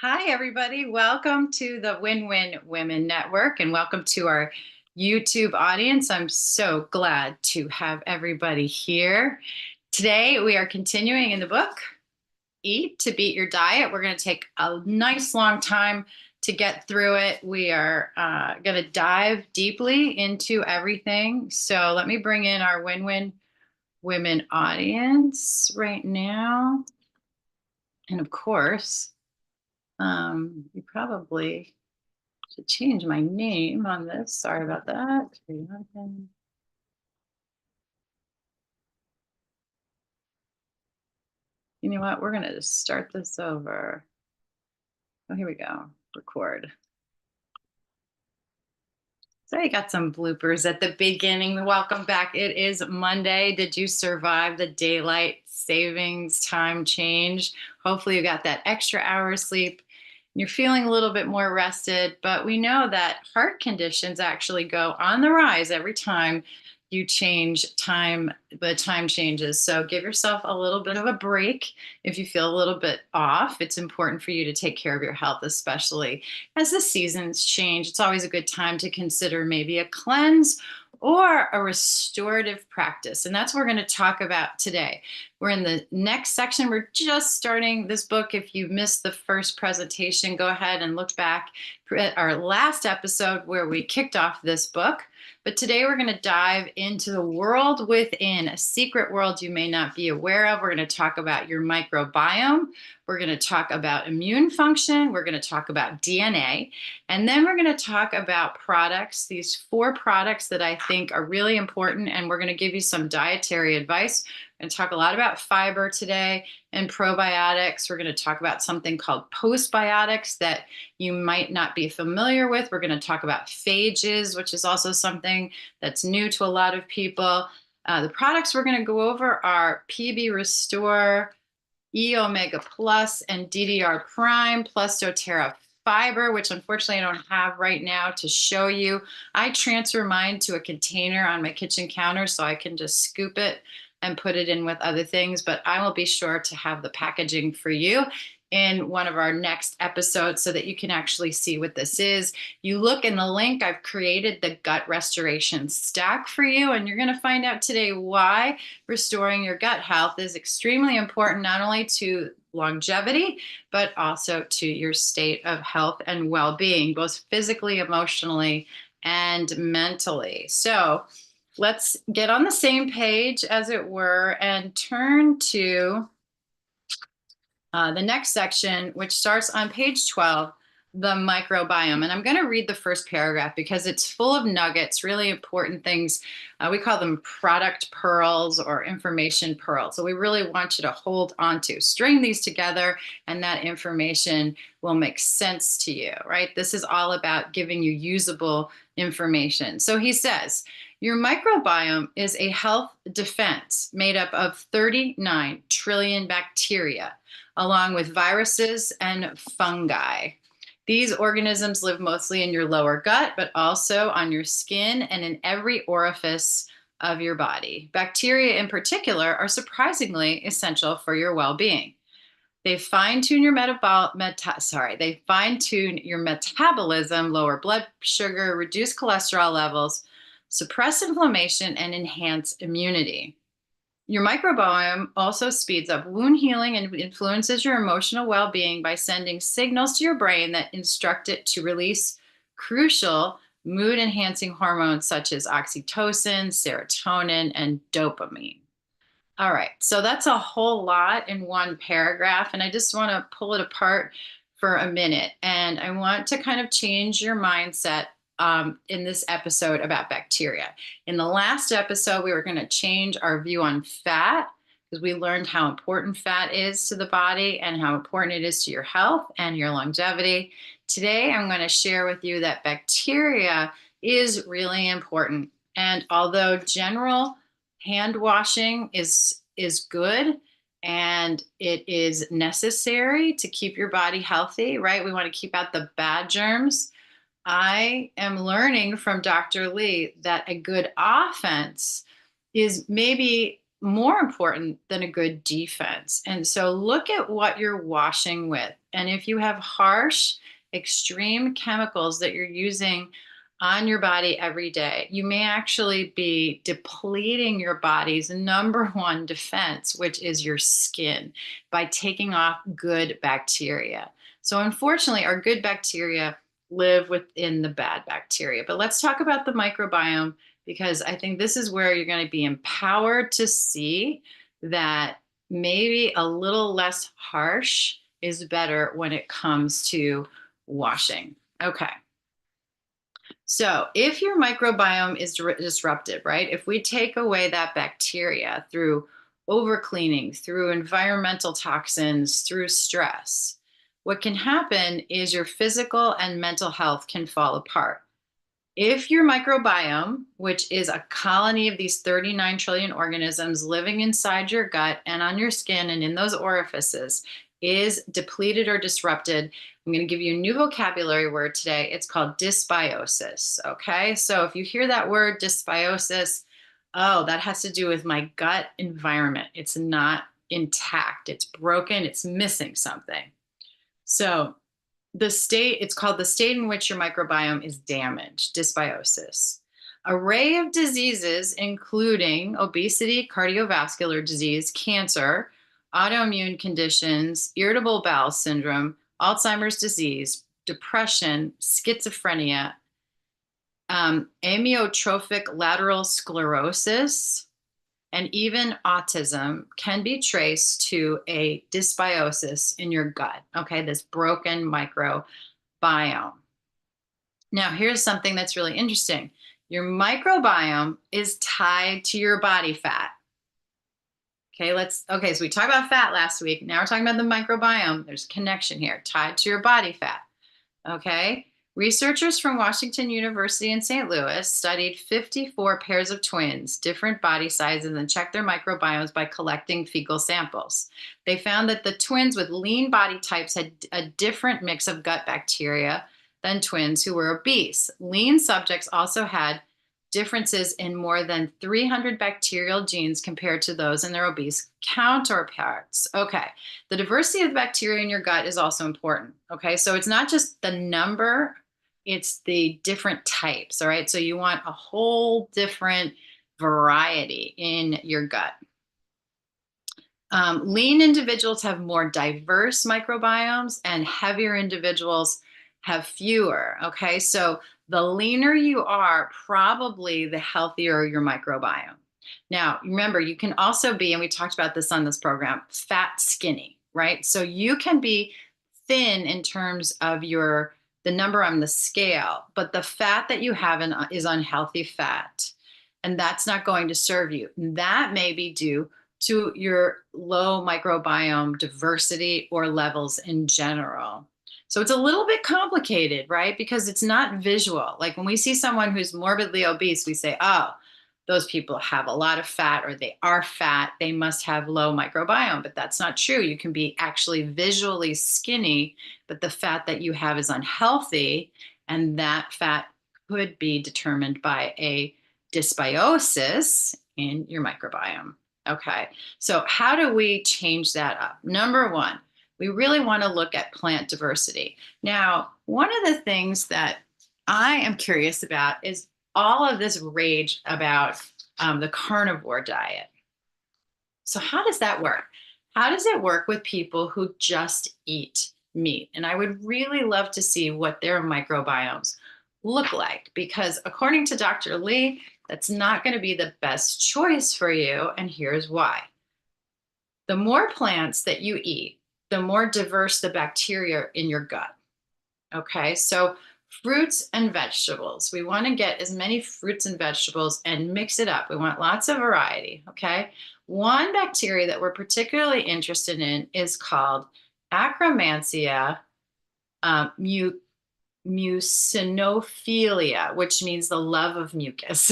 Hi, everybody. Welcome to the Win-Win Women Network and welcome to our YouTube audience. I'm so glad to have everybody here. Today, we are continuing in the book, Eat to Beat Your Diet. We're going to take a nice long time to get through it. We are going to dive deeply into everything. So let me bring in our Win-Win Women audience right now. And of course, you probably should change my name on this. Sorry about that. You know what? We're going to just start this over. Oh, here we go. Record. So I got some bloopers at the beginning. Welcome back. It is Monday. Did you survive the daylight savings time change? Hopefully you got that extra hour of sleep. You're feeling a little bit more rested, but we know that heart conditions actually go on the rise every time you change time, the time changes. So give yourself a little bit of a break if you feel a little bit off. It's important for you to take care of your health, especially as the seasons change. It's always a good time to consider maybe a cleanse or a restorative practice. And that's what we're going to talk about today. We're in the next section. We're just starting this book. If you missed the first presentation, go ahead and look back at our last episode where we kicked off this book. But today we're going to dive into the world within, a secret world you may not be aware of. We're going to talk about your microbiome. We're going to talk about immune function. We're going to talk about DNA. And then we're going to talk about products, these 4 products that I think are really important. And we're going to give you some dietary advice. We're going to talk a lot about fiber today and probiotics. We're going to talk about something called postbiotics that you might not be familiar with. We're going to talk about phages, which is also something that's new to a lot of people. The products we're going to go over are PB Restore, E Omega Plus, and DDR Prime, plus doTERRA Fiber, which unfortunately I don't have right now to show you. I transfer mine to a container on my kitchen counter so I can just scoop it and put it in with other things, but I will be sure to have the packaging for you in one of our next episodes so that you can actually see what this is. You look in the link, I've created the gut restoration stack for you, and you're going to find out today why restoring your gut health is extremely important, not only to longevity, but also to your state of health and well-being, both physically, emotionally, and mentally. So let's get on the same page, as it were, and turn to the next section, which starts on page 12, the microbiome. And I'm going to read the first paragraph because it's full of nuggets, really important things. We call them product pearls or information pearls. So we really want you to hold on to, string these together, and that information will make sense to you, right? This is all about giving you usable information. So he says, your microbiome is a health defense made up of 39 trillion bacteria, along with viruses and fungi. These organisms live mostly in your lower gut, but also on your skin and in every orifice of your body. Bacteria in particular are surprisingly essential for your well-being. They fine-tune your they fine-tune your metabolism, lower blood sugar, reduce cholesterol levels, suppress inflammation, and enhance immunity. Your microbiome also speeds up wound healing and influences your emotional well-being by sending signals to your brain that instruct it to release crucial mood-enhancing hormones such as oxytocin, serotonin, and dopamine. All right, so that's a whole lot in one paragraph, and I just want to pull it apart for a minute. And I want to kind of change your mindset in this episode about bacteria. In the last episode, we were going to change our view on fat because we learned how important fat is to the body and how important it is to your health and your longevity. Today, I'm going to share with you that bacteria is really important. And although general hand washing is good and it is necessary to keep your body healthy, right? We want to keep out the bad germs. I am learning from Dr. Lee that a good offense is maybe more important than a good defense. And so look at what you're washing with. And if you have harsh, extreme chemicals that you're using on your body every day, you may actually be depleting your body's number one defense, which is your skin, by taking off good bacteria. So, unfortunately, our good bacteria live within the bad bacteria. But let's talk about the microbiome, because I think this is where you're going to be empowered to see that maybe a little less harsh is better when it comes to washing. Okay. So if your microbiome is disrupted, right? If we take away that bacteria through overcleaning, through environmental toxins, through stress, what can happen is your physical and mental health can fall apart. If your microbiome, which is a colony of these 39 trillion organisms living inside your gut and on your skin and in those orifices, is depleted or disrupted, I'm going to give you a new vocabulary word today. It's called dysbiosis. Okay. So if you hear that word dysbiosis, oh, that has to do with my gut environment. It's not intact, it's broken, it's missing something. So it's called the state in which your microbiome is damaged, dysbiosis. Array of diseases, including obesity, cardiovascular disease, cancer, autoimmune conditions, irritable bowel syndrome, Alzheimer's disease, depression, schizophrenia, amyotrophic lateral sclerosis, and even autism can be traced to a dysbiosis in your gut, okay, this broken microbiome. Now, here's something that's really interesting. Your microbiome is tied to your body fat. Okay, so we talked about fat last week. Now we're talking about the microbiome. There's a connection here, tied to your body fat. Okay. Researchers from Washington University in St. Louis studied 54 pairs of twins, different body sizes, and checked their microbiomes by collecting fecal samples. They found that the twins with lean body types had a different mix of gut bacteria than twins who were obese. Lean subjects also had differences in more than 300 bacterial genes compared to those in their obese counterparts. Okay, the diversity of bacteria in your gut is also important. Okay, so it's not just the number, it's the different types. All right, so you want a whole different variety in your gut. Lean individuals have more diverse microbiomes, and heavier individuals have fewer. Okay, so the leaner you are, probably the healthier your microbiome. Now, remember, you can also be, and we talked about this on this program, fat skinny, right? So you can be thin in terms of the number on the scale, but the fat that you have is unhealthy fat, and that's not going to serve you. That may be due to your low microbiome diversity or levels in general. So it's a little bit complicated, right? Because it's not visual. Like when we see someone who's morbidly obese, we say, oh, those people have a lot of fat, or they are fat, they must have low microbiome. But that's not true. You can be actually visually skinny, but the fat that you have is unhealthy. And that fat could be determined by a dysbiosis in your microbiome. Okay, so how do we change that up? Number one, we really want to look at plant diversity. Now, one of the things that I am curious about is all of this rage about the carnivore diet. So how does that work? How does it work with people who just eat meat? And I would really love to see what their microbiomes look like, because according to Dr. Lee, that's not going to be the best choice for you. And here's why. The more plants that you eat, the more diverse the bacteria in your gut. Okay, so fruits and vegetables. We want to get as many fruits and vegetables and mix it up. We want lots of variety. Okay, one bacteria that we're particularly interested in is called Akkermansia mucinophilia, which means the love of mucus.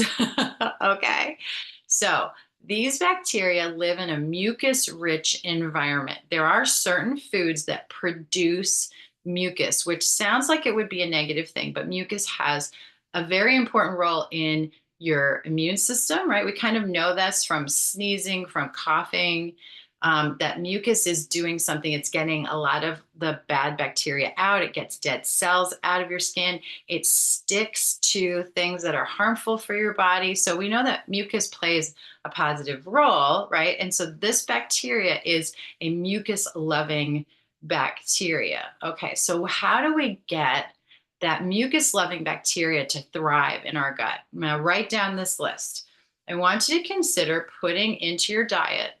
Okay, so these bacteria live in a mucus-rich environment. There are certain foods that produce mucus, which sounds like it would be a negative thing, but mucus has a very important role in your immune system, right? We kind of know this from sneezing, from coughing. That mucus is doing something. It's getting a lot of the bad bacteria out. It gets dead cells out of your skin. It sticks to things that are harmful for your body. So we know that mucus plays a positive role, right? And so this bacteria is a mucus loving bacteria. Okay, so how do we get that mucus loving bacteria to thrive in our gut? Now, write down this list. I want you to consider putting into your diet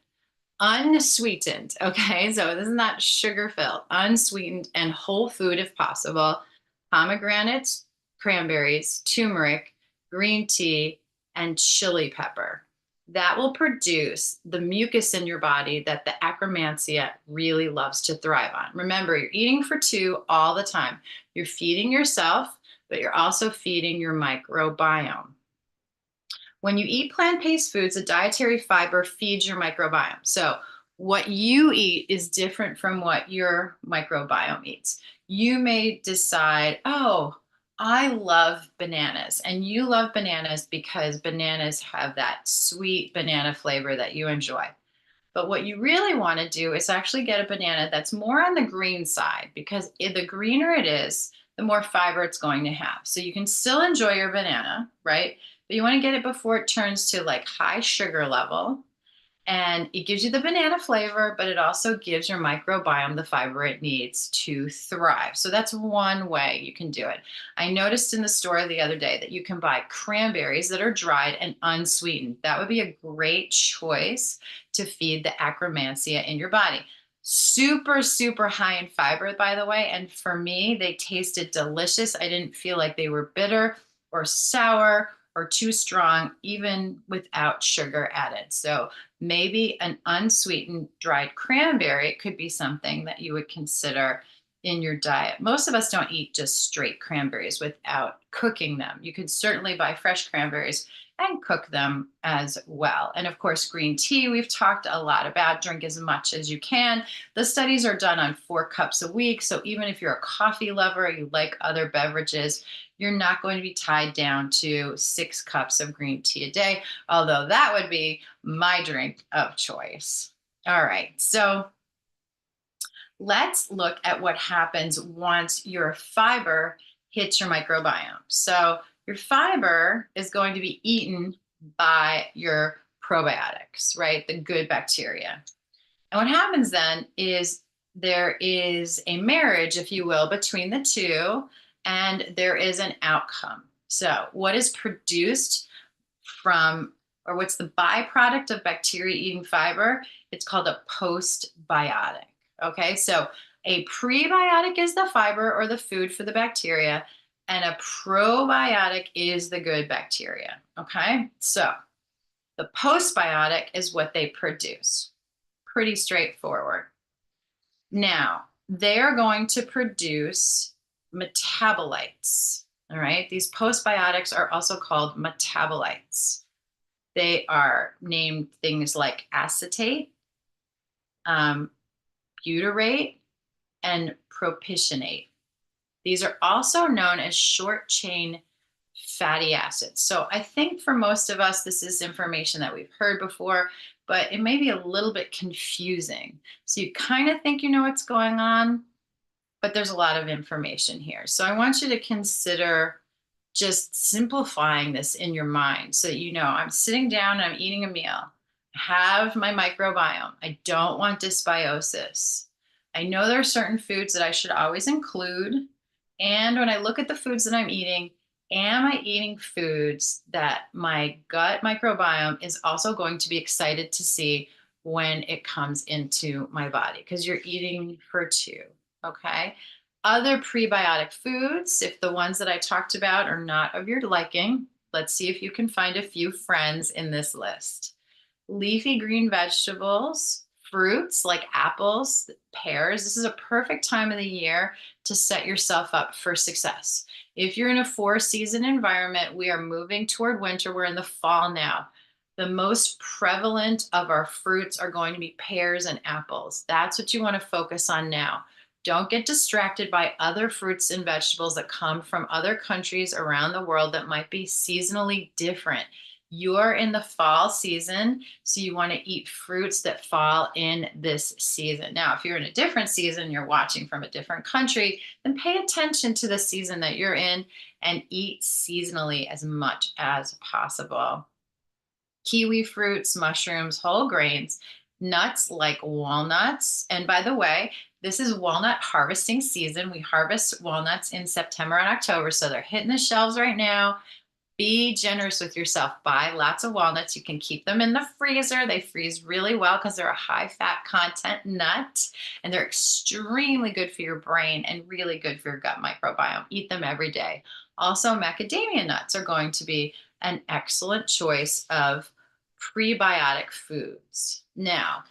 unsweetened. Okay, so this is not sugar filled, unsweetened and whole food if possible. Pomegranates, cranberries, turmeric, green tea, and chili pepper. That will produce the mucus in your body that the Akkermansia really loves to thrive on. Remember, you're eating for two all the time. You're feeding yourself, but you're also feeding your microbiome. When you eat plant-based foods, the dietary fiber feeds your microbiome. So what you eat is different from what your microbiome eats. You may decide, oh, I love bananas, and you love bananas because bananas have that sweet banana flavor that you enjoy. But what you really want to do is actually get a banana that's more on the green side, because the greener it is, the more fiber it's going to have. So you can still enjoy your banana, right? But you want to get it before it turns to like high sugar level. And it gives you the banana flavor, but it also gives your microbiome the fiber it needs to thrive. So that's one way you can do it. I noticed in the store the other day that you can buy cranberries that are dried and unsweetened. That would be a great choice to feed the Akkermansia in your body. Super, super high in fiber, by the way. And for me, they tasted delicious. I didn't feel like they were bitter or sour or too strong, even without sugar added. So maybe an unsweetened dried cranberry could be something that you would consider in your diet. Most of us don't eat just straight cranberries without cooking them. You could certainly buy fresh cranberries and cook them as well. And of course, green tea, we've talked a lot about. Drink as much as you can. The studies are done on 4 cups a week. So even if you're a coffee lover, you like other beverages, you're not going to be tied down to 6 cups of green tea a day, although that would be my drink of choice. All right, so let's look at what happens once your fiber hits your microbiome. So your fiber is going to be eaten by your probiotics, right? The good bacteria. And what happens then is there is a marriage, if you will, between the two, and there is an outcome. So what is produced from, or what's the byproduct of bacteria eating fiber? It's called a postbiotic. Okay, so a prebiotic is the fiber or the food for the bacteria, and a probiotic is the good bacteria. Okay, so the postbiotic is what they produce. Pretty straightforward. Now, they are going to produce metabolites. All right, these postbiotics are also called metabolites. They are named things like acetate, butyrate, and propionate. These are also known as short chain fatty acids. So I think for most of us, this is information that we've heard before, but it may be a little bit confusing. So you kind of think you know what's going on, but there's a lot of information here. So I want you to consider just simplifying this in your mind so that you know I'm sitting down and I'm eating a meal. I have my microbiome. I don't want dysbiosis. I know there are certain foods that I should always include. And when I look at the foods that I'm eating, am I eating foods that my gut microbiome is also going to be excited to see when it comes into my body? Because you're eating for two, okay? Other prebiotic foods, if the ones that I talked about are not of your liking, let's see if you can find a few friends in this list. Leafy green vegetables, fruits like apples, pears. This is a perfect time of the year to set yourself up for success. If you're in a 4-season environment, we are moving toward winter. We're in the fall now. The most prevalent of our fruits are going to be pears and apples. That's what you want to focus on now. Don't get distracted by other fruits and vegetables that come from other countries around the world that might be seasonally different. You're in the fall season, so you want to eat fruits that fall in this season. Now, if you're in a different season, you're watching from a different country, then pay attention to the season that you're in and eat seasonally as much as possible. Kiwi fruits, mushrooms, whole grains, nuts like walnuts. And by the way, this is walnut harvesting season. We harvest walnuts in September and October, so they're hitting the shelves right now. Be generous with yourself. Buy lots of walnuts. You can keep them in the freezer. They freeze really well because they're a high fat content nut, and they're extremely good for your brain and really good for your gut microbiome. Eat them every day. Also, macadamia nuts are going to be an excellent choice of prebiotic foods. Now,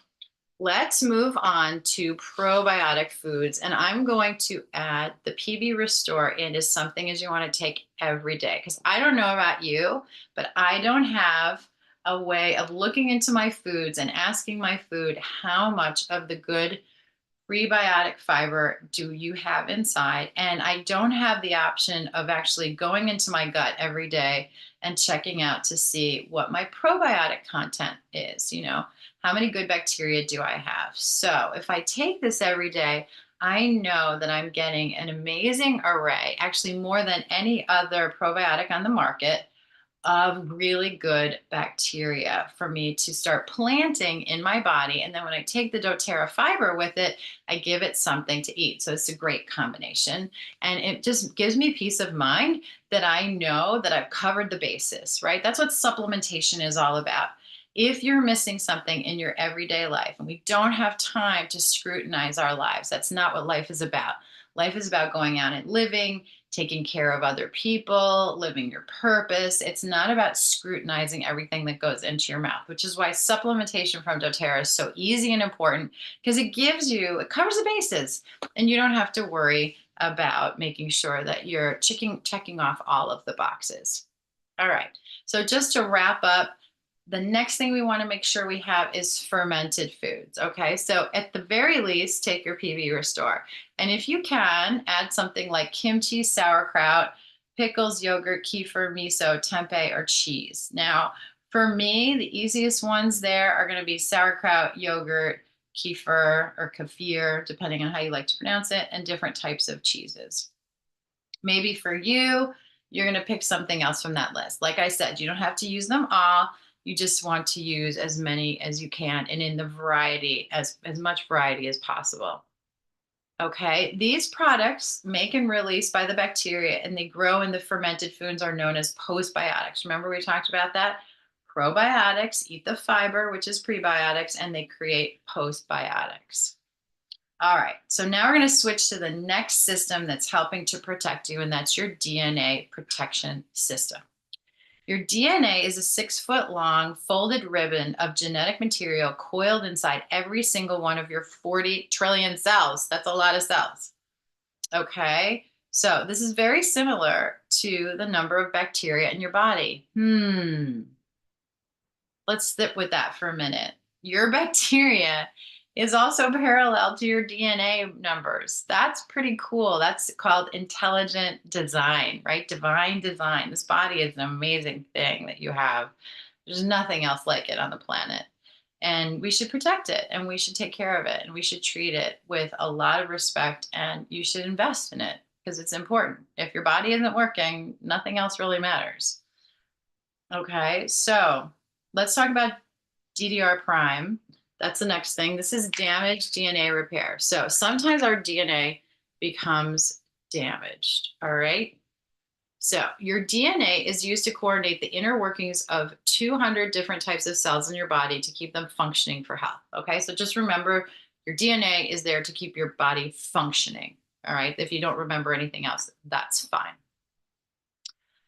let's move on to probiotic foods. And I'm going to add the PB Restore in as something as you want to take every day. Because I don't know about you, but I don't have a way of looking into my foods and asking my food how much of the good prebiotic fiber do you have inside? And I don't have the option of actually going into my gut every day and checking out to see what my probiotic content is. How many good bacteria do I have? So if I take this every day, I know that I'm getting an amazing array, actually more than any other probiotic on the market, of really good bacteria for me to start planting in my body. And then when I take the doTERRA fiber with it, I give it something to eat. So it's a great combination. And it just gives me peace of mind that I know that I've covered the basis, right? That's what supplementation is all about. If you're missing something in your everyday life, and we don't have time to scrutinize our lives, that's not what life is about. Life is about going out and living, taking care of other people, living your purpose. It's not about scrutinizing everything that goes into your mouth, which is why supplementation from doTERRA is so easy and important, because it covers the bases, and you don't have to worry about making sure that you're checking off all of the boxes. All right. So just to wrap up, the next thing we want to make sure we have is fermented foods. Okay. So at the very least, take your PB Restore. And if you can, add something like kimchi, sauerkraut, pickles, yogurt, kefir, miso, tempeh, or cheese. Now, for me, the easiest ones there are going to be sauerkraut, yogurt, kefir, or kefir, depending on how you like to pronounce it, and different types of cheeses. Maybe for you, you're going to pick something else from that list. Like I said, you don't have to use them all. You just want to use as many as you can and in the variety, as much variety as possible. Okay, these products make and release by the bacteria, and they grow in the fermented foods are known as postbiotics. Remember we talked about that? Probiotics eat the fiber, which is prebiotics, and they create postbiotics. All right, so now we're going to switch to the next system that's helping to protect you, and that's your DNA protection system. Your DNA is a 6-foot long folded ribbon of genetic material coiled inside every single one of your 40 trillion cells. That's a lot of cells. Okay, so this is very similar to the number of bacteria in your body. Let's sit with that for a minute. Your bacteria is also parallel to your DNA numbers. That's pretty cool. That's called intelligent design, right? Divine design. This body is an amazing thing that you have. There's nothing else like it on the planet. And we should protect it, and we should take care of it, and we should treat it with a lot of respect, and you should invest in it because it's important. If your body isn't working, nothing else really matters. Okay, so let's talk about DDR prime. That's the next thing. This is damaged DNA repair. So sometimes our DNA becomes damaged. All right. So your DNA is used to coordinate the inner workings of 200 different types of cells in your body to keep them functioning for health. Okay. So just remember your DNA is there to keep your body functioning. All right. If you don't remember anything else, that's fine.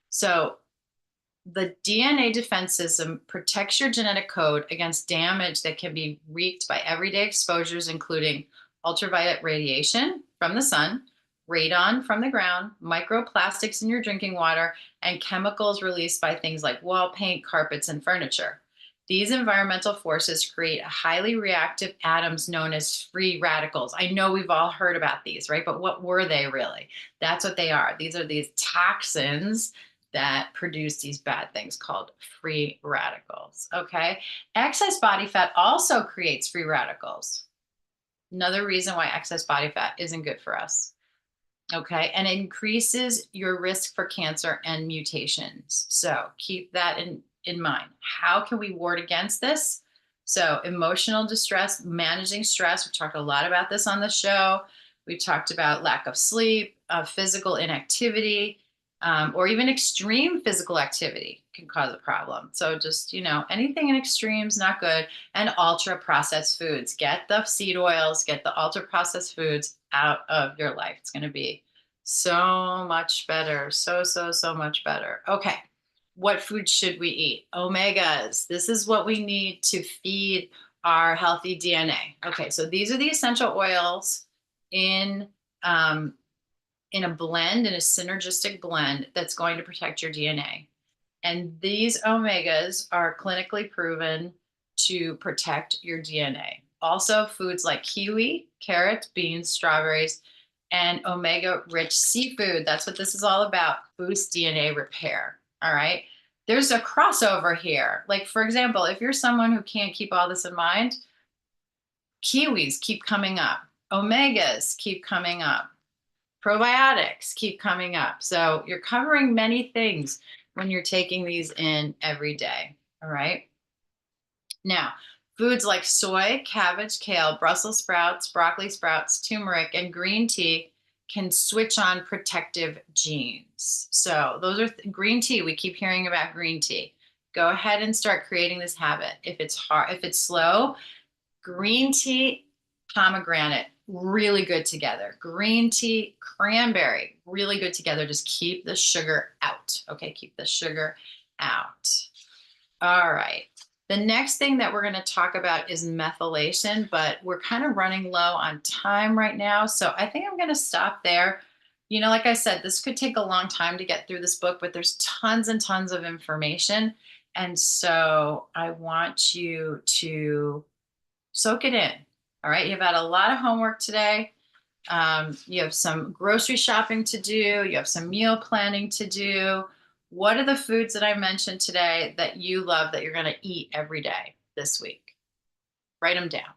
So the DNA defense system protects your genetic code against damage that can be wreaked by everyday exposures, including ultraviolet radiation from the sun, radon from the ground, microplastics in your drinking water, and chemicals released by things like wall paint, carpets, and furniture. These environmental forces create highly reactive atoms known as free radicals. I know we've all heard about these, right? But what were they really? That's what they are. These are these toxins that produce these bad things called free radicals. Okay. Excess body fat also creates free radicals. Another reason why excess body fat isn't good for us. Okay. And it increases your risk for cancer and mutations. So keep that in mind. How can we ward against this? So, emotional distress, managing stress. We've talked a lot about this on the show. We talked about lack of sleep, physical inactivity, or even extreme physical activity can cause a problem. So, just, anything in extremes, not good. And ultra processed foods. Get the seed oils, get the ultra processed foods out of your life. It's going to be so much better. So much better. Okay. What food should we eat? Omegas. This is what we need to feed our healthy DNA. Okay, so these are the essential oils in um, in a blend, in a synergistic blend that's going to protect your DNA. And these omegas are clinically proven to protect your DNA. Also, foods like kiwi, carrots, beans, strawberries, and omega rich seafood. That's what this is all about. Boost DNA repair. All right. There's a crossover here. Like, for example, if you're someone who can't keep all this in mind, kiwis keep coming up, omegas keep coming up, probiotics keep coming up. So you're covering many things when you're taking these in every day. All right. Now, foods like soy, cabbage, kale, Brussels sprouts, broccoli sprouts, turmeric, and green tea can switch on protective genes. So those are green tea. We keep hearing about green tea. Go ahead and start creating this habit. If it's hard, if it's slow, green tea, pomegranate, really good together. Green tea, cranberry, really good together. Just keep the sugar out. Okay, keep the sugar out. All right. The next thing that we're going to talk about is methylation, but we're kind of running low on time right now. So I think I'm going to stop there. Like I said, this could take a long time to get through this book, but there's tons and tons of information. And so I want you to soak it in. All right. You've had a lot of homework today. You have some grocery shopping to do. You have some meal planning to do. What are the foods that I mentioned today that you love that you're going to eat every day this week? Write them down.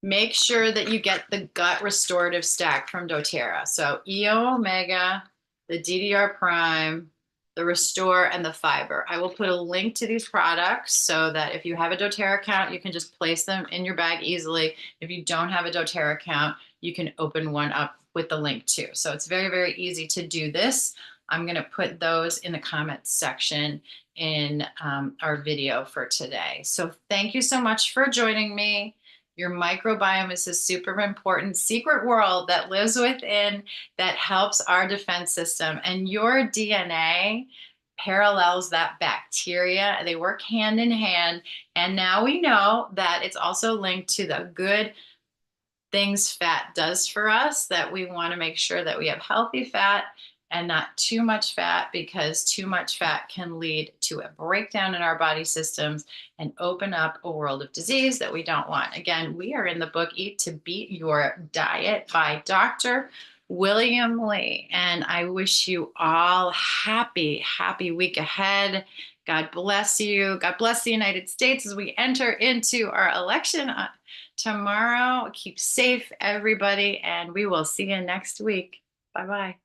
Make sure that you get the gut restorative stack from doTERRA. So EO Omega, the DDR Prime, the Restore, and the Fiber. I will put a link to these products so that if you have a doTERRA account, you can just place them in your bag easily. If you don't have a doTERRA account, you can open one up with the link too. So it's very, very easy to do this. I'm going to put those in the comments section in our video for today. So thank you so much for joining me. Your microbiome is a super important secret world that lives within, that helps our defense system. And your DNA parallels that bacteria. They work hand in hand. And now we know that it's also linked to the good things fat does for us, that we want to make sure that we have healthy fat and not too much fat, because too much fat can lead to a breakdown in our body systems and open up a world of disease that we don't want. Again, we are in the book Eat to Beat Your Diet by Dr. William Li. And I wish you all happy week ahead. God bless you. God bless the United States as we enter into our election tomorrow. Keep safe, everybody, and we will see you next week. Bye-bye.